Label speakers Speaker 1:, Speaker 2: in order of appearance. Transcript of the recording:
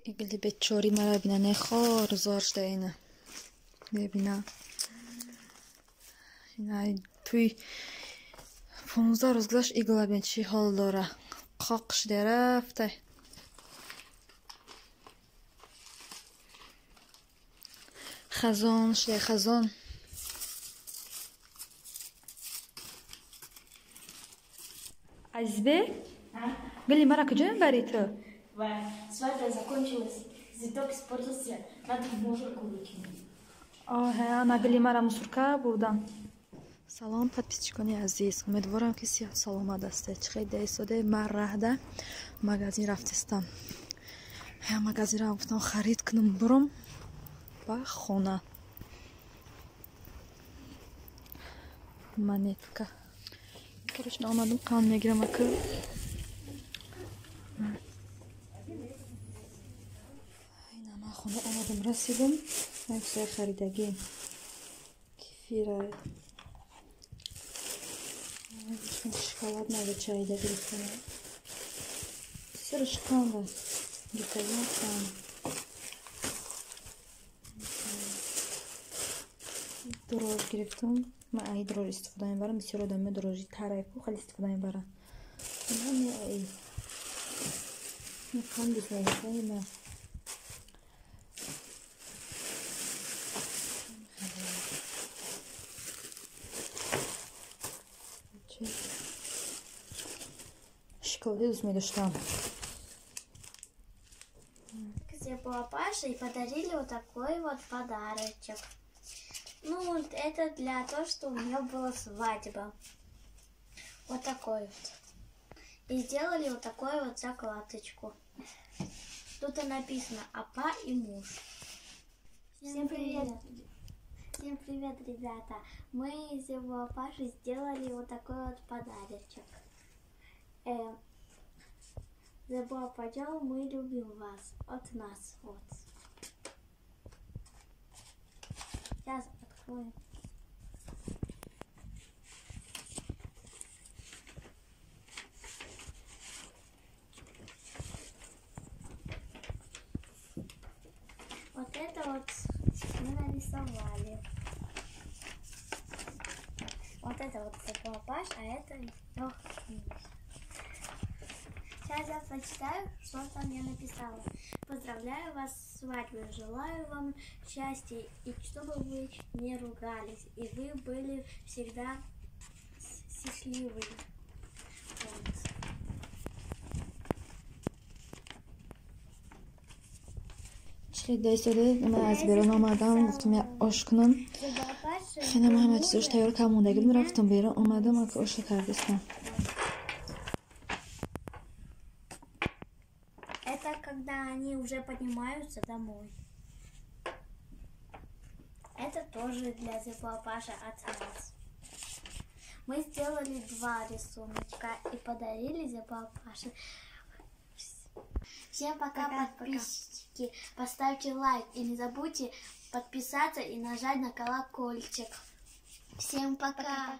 Speaker 1: Игли бечори мара бина, нехор зор шда ина. Бебина. Ина туй 15 روز گذشت ایگلا ببین چی حال داره. قاق شده رفته. خزان شده خزان. Азбек? Гали, мара куда бери то?
Speaker 2: Свадьба закончилась, цветок испортился, надо в мусорку выкинуть.
Speaker 1: Ана гали мара мусорка бурдан. Салом подписчикони азиз, умедворам ки сиҳат саломат ҳастед. Чӣ хеле истоде ман раҳда магазин рафтистам. Магазинро гуфтам харид кунам бурам ба хона. Монетка. Короче, омадам қанд мегирам ака. Айна ман хона омадам расидам. Аксия харидагӣ. Кефира. Шоколадного чая грифона. Сырышканга. Гитаянкан. Дрож грифтам. Ман ай дрож истифода мебарам. Бисёр одами дрожи тарайку хеле истифода мебарам. Ман ай. Мекан бисайма. Шоколады мы доштам.
Speaker 2: Я была Паша и подарили вот такой вот подарочек. Ну, вот это для того, что у меня была свадьба. Вот такой вот. И сделали вот такую вот закладочку. Тут и написано «Апа и муж». Всем привет! Всем привет, ребята! Мы из его Паши сделали вот такой вот подарочек. Забыла, пойдем, мы любим вас. От нас. Вот. Сейчас откроем. Вот это вот мы нарисовали. Вот это вот Забыла Паш, а это Сейчас я прочитаю, что там я написала. Поздравляю вас с свадьбой, желаю вам счастья, и чтобы вы не ругались, и вы были всегда счастливы. Вот.
Speaker 1: Чили дайсоде, мы азберон омадам, гуфтам я ош кунам. Хинам ҳама чизош тайёр камондаги будам, рафтам берон омадам, ака ош кардистам.
Speaker 2: Это когда они уже поднимаются домой. Это тоже для Забыла Паша от нас. Мы сделали 2 рисуночка и подарили Забыла Паше. Всем пока, подписчики. Поставьте лайк и не забудьте подписаться и нажать на колокольчик. Всем пока.